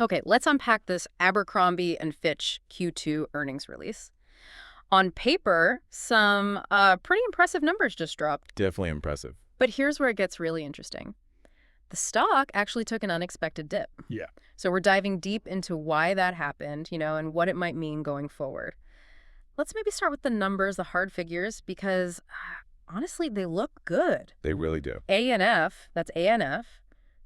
Okay, let's unpack this Abercrombie and Fitch Q2 earnings release. On paper, some pretty impressive numbers just dropped. Definitely impressive. But here's where it gets really interesting. The stock actually took an unexpected dip. Yeah. So we're diving deep into why that happened, and what it might mean going forward. Let's maybe start with the numbers, the hard figures, because honestly, they look good. They really do. ANF, that's ANF,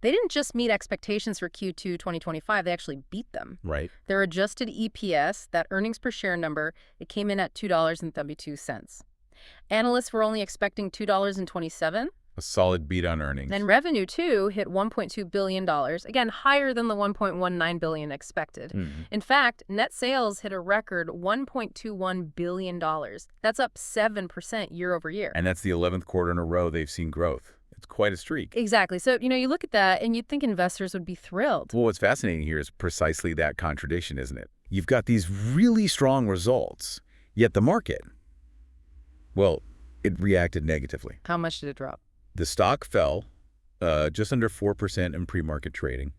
they didn't just meet expectations for Q2 2025, they actually beat them. Right. Their adjusted EPS, that earnings per share number, it came in at $2.32. Analysts were only expecting $2.27. A solid beat on earnings. And revenue, too, hit $1.2 billion, again, higher than the $1.19 billion expected. In fact, net sales hit a record $1.21 billion. That's up 7% year over year. And that's the 11th quarter in a row they've seen growth. It's quite a streak. Exactly. So, you look at that and you'd think investors would be thrilled. Well, what's fascinating here is precisely that contradiction, isn't it? You've got these really strong results, yet the market, well, it reacted negatively. How much did it drop? The stock fell just under 4% in pre-market trading,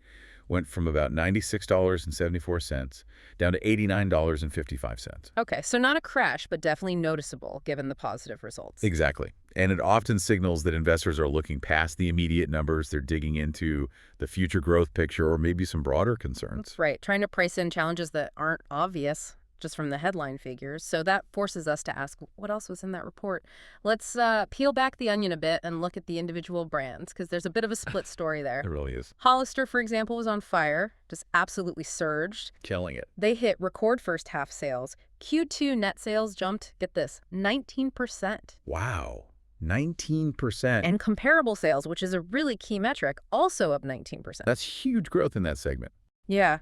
went from about $96.74 down to $89.55. Okay, so not a crash, but definitely noticeable given the positive results. Exactly. And it often signals that investors are looking past the immediate numbers. They're digging into the future growth picture or maybe some broader concerns. That's right, trying to price in challenges that aren't obvious just from the headline figures. So that forces us to ask, what else was in that report? Let's peel back the onion a bit and look at the individual brands, because there's a bit of a split story there. It really is. Hollister, for example, was on fire, just absolutely surged. Killing it. They hit record first half sales. Q2 net sales jumped, get this, 19%. Wow. 19%. And comparable sales, which is a really key metric, also up 19%. That's huge growth in that segment. Yeah.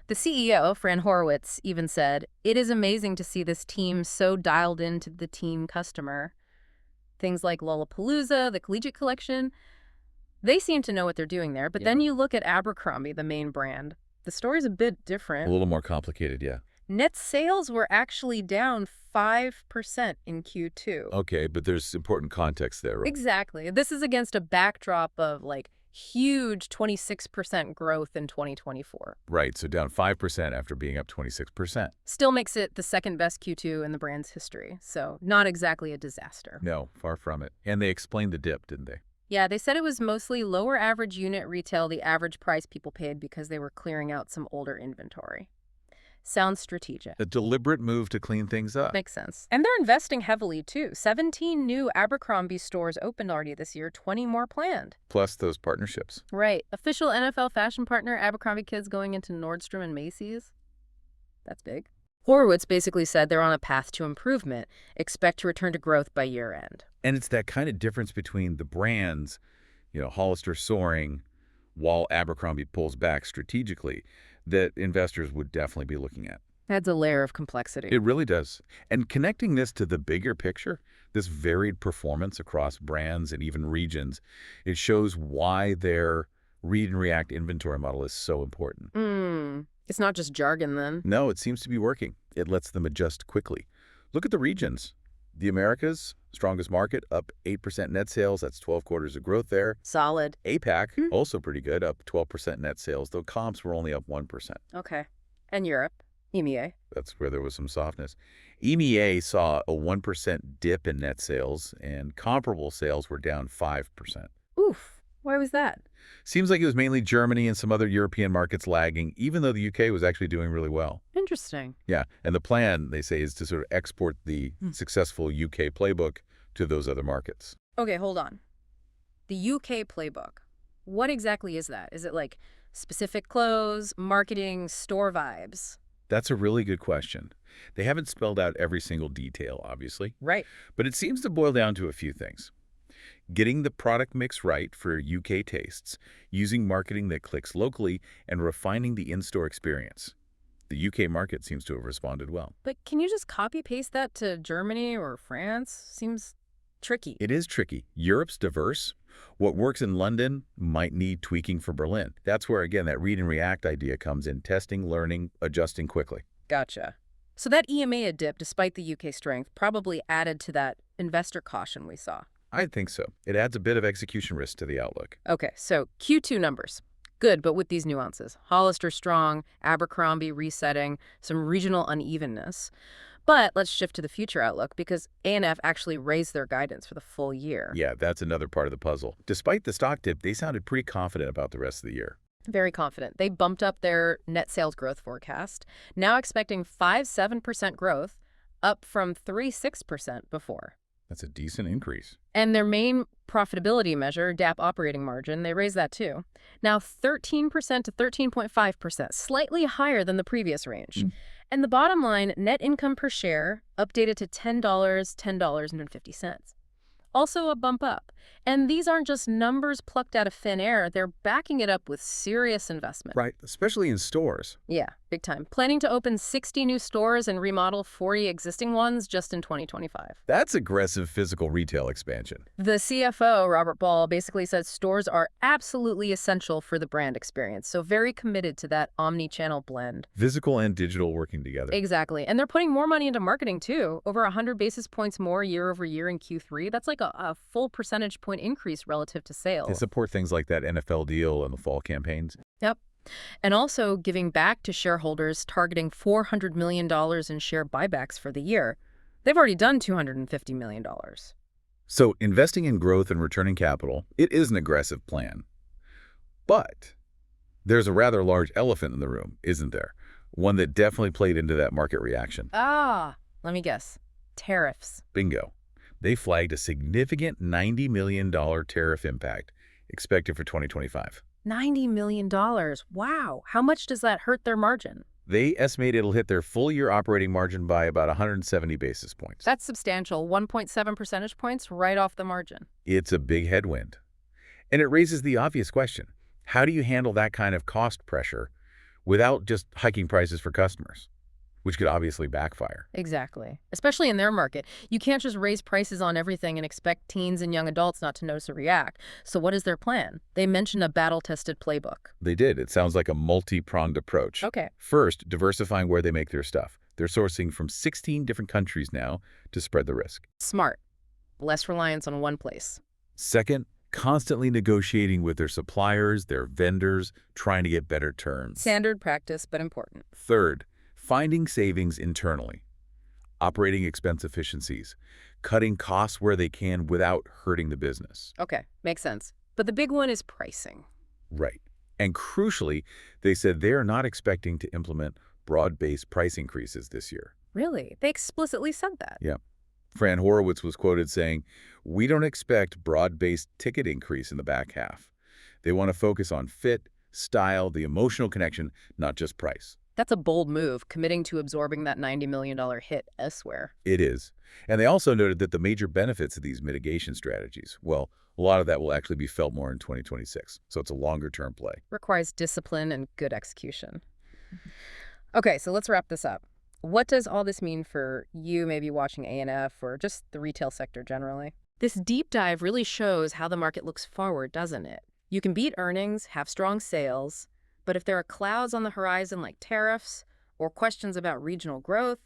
The CEO, Fran Horowitz, even said, "It is amazing to see this team so dialed into the team customer." Things like Lollapalooza, the Collegiate Collection, they seem to know what they're doing there. But then you look at Abercrombie, the main brand. The story's a bit different. A little more complicated, yeah. Net sales were actually down 5% in Q2. Okay, but there's important context there, right? Exactly. This is against a backdrop of, huge 26% growth in 2024. Right, so down 5% after being up 26%. Still makes it the second best Q2 in the brand's history, so not exactly a disaster. No, far from it. And they explained the dip, didn't they? Yeah, they said it was mostly lower average unit retail, the average price people paid, because they were clearing out some older inventory. Sounds strategic. A deliberate move to clean things up. Makes sense. And they're investing heavily, too. 17 new Abercrombie stores opened already this year, 20 more planned. Plus those partnerships. Right. Official NFL fashion partner, Abercrombie Kids going into Nordstrom and Macy's. That's big. Horowitz basically said they're on a path to improvement. Expect to return to growth by year end. And it's that kind of difference between the brands, Hollister soaring while Abercrombie pulls back strategically, that investors would definitely be looking at. Adds a layer of complexity. It really does. And connecting this to the bigger picture, this varied performance across brands and even regions, it shows why their read and react inventory model is so important. It's not just jargon then. No, it seems to be working. It lets them adjust quickly. Look at the regions. The Americas, strongest market, up 8% net sales. That's 12 quarters of growth there. Solid. APAC, also pretty good, up 12% net sales, though comps were only up 1%. Okay. And Europe, EMEA. That's where there was some softness. EMEA saw a 1% dip in net sales, and comparable sales were down 5%. Oof. Why was that? Seems like it was mainly Germany and some other European markets lagging, even though the UK was actually doing really well. Interesting. Yeah, and the plan, they say, is to sort of export the successful UK playbook to those other markets. Okay, hold on. The UK playbook. What exactly is that? Is it like specific clothes, marketing, store vibes? That's a really good question. They haven't spelled out every single detail, obviously. Right. But it seems to boil down to a few things. Getting the product mix right for UK tastes, using marketing that clicks locally, and refining the in-store experience. The UK market seems to have responded well. But can you just copy-paste that to Germany or France? Seems tricky. It is tricky. Europe's diverse. What works in London might need tweaking for Berlin. That's where, again, that read and react idea comes in. Testing, learning, adjusting quickly. Gotcha. So that EMEA dip, despite the UK strength, probably added to that investor caution we saw. I think so. It adds a bit of execution risk to the outlook. Okay, so Q2 numbers. Good, but with these nuances. Hollister strong, Abercrombie resetting, some regional unevenness. But let's shift to the future outlook because ANF actually raised their guidance for the full year. Yeah, that's another part of the puzzle. Despite the stock dip, they sounded pretty confident about the rest of the year. Very confident. They bumped up their net sales growth forecast, now expecting 5-7% growth, up from 3-6% before. That's a decent increase. And their main profitability measure, DAP operating margin, they raised that too. Now 13% to 13.5%, slightly higher than the previous range. And the bottom line, net income per share, updated to $10, $10.50. Also a bump up. And these aren't just numbers plucked out of thin air, they're backing it up with serious investment. Right, especially in stores. Yeah, big time. Planning to open 60 new stores and remodel 40 existing ones just in 2025. That's aggressive physical retail expansion. The CFO, Robert Ball, basically says stores are absolutely essential for the brand experience, so very committed to that omni-channel blend. Physical and digital working together. Exactly. And they're putting more money into marketing, too. Over 100 basis points more year over year in Q3. That's like a full percentage point increase relative to sales. To support things like that NFL deal and the fall campaigns. Yep. And also giving back to shareholders, targeting $400 million in share buybacks for the year. They've already done $250 million. So investing in growth and returning capital, it is an aggressive plan. But there's a rather large elephant in the room, isn't there? One that definitely played into that market reaction. Let me guess. Tariffs. Bingo. They flagged a significant $90 million tariff impact expected for 2025. $90 million. Wow. How much does that hurt their margin? They estimate it'll hit their full-year operating margin by about 170 basis points. That's substantial. 1.7 percentage points right off the margin. It's a big headwind. And it raises the obvious question. How do you handle that kind of cost pressure without just hiking prices for customers, which could obviously backfire? Exactly. Especially in their market. You can't just raise prices on everything and expect teens and young adults not to notice or react. So what is their plan? They mentioned a battle-tested playbook. They did. It sounds like a multi-pronged approach. Okay. First, diversifying where they make their stuff. They're sourcing from 16 different countries now to spread the risk. Smart. Less reliance on one place. Second, constantly negotiating with their suppliers, their vendors, trying to get better terms. Standard practice, but important. Third, finding savings internally, operating expense efficiencies, cutting costs where they can without hurting the business. Okay, makes sense. But the big one is pricing. Right. And crucially, they said they're not expecting to implement broad-based price increases this year. Really? They explicitly said that. Yeah. Fran Horowitz was quoted saying, "We don't expect broad-based ticket increase in the back half. They want to focus on fit, style, the emotional connection, not just price." That's a bold move, committing to absorbing that $90 million hit elsewhere. It is. And they also noted that the major benefits of these mitigation strategies, well, a lot of that will actually be felt more in 2026. So it's a longer-term play. Requires discipline and good execution. Okay, so let's wrap this up. What does all this mean for you maybe watching ANF or just the retail sector generally? This deep dive really shows how the market looks forward, doesn't it? You can beat earnings, have strong sales, but if there are clouds on the horizon like tariffs or questions about regional growth,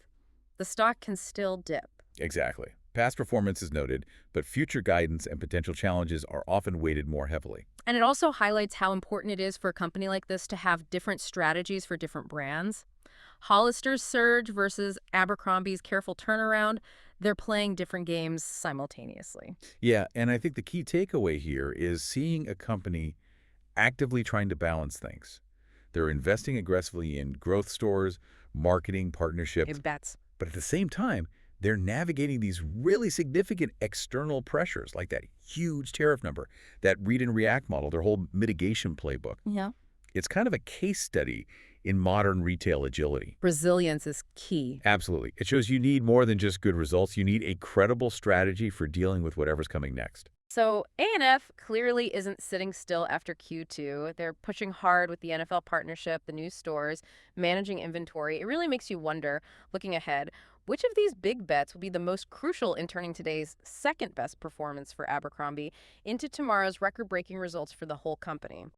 the stock can still dip. Exactly. Past performance is noted, but future guidance and potential challenges are often weighted more heavily. And it also highlights how important it is for a company like this to have different strategies for different brands. Hollister's surge versus Abercrombie's careful turnaround, they're playing different games simultaneously. Yeah, and I think the key takeaway here is seeing a company actively trying to balance things. They're investing aggressively in growth stores, marketing, partnerships, Bets. but at the same time, they're navigating these really significant external pressures, like that huge tariff number, that read and react model, their whole mitigation playbook. Yeah. It's kind of a case study in modern retail agility. Resilience is key. Absolutely. It shows you need more than just good results. You need a credible strategy for dealing with whatever's coming next. So ANF clearly isn't sitting still after Q2. They're pushing hard with the NFL partnership, the new stores, managing inventory. It really makes you wonder, looking ahead, which of these big bets will be the most crucial in turning today's second best performance for Abercrombie into tomorrow's record-breaking results for the whole company.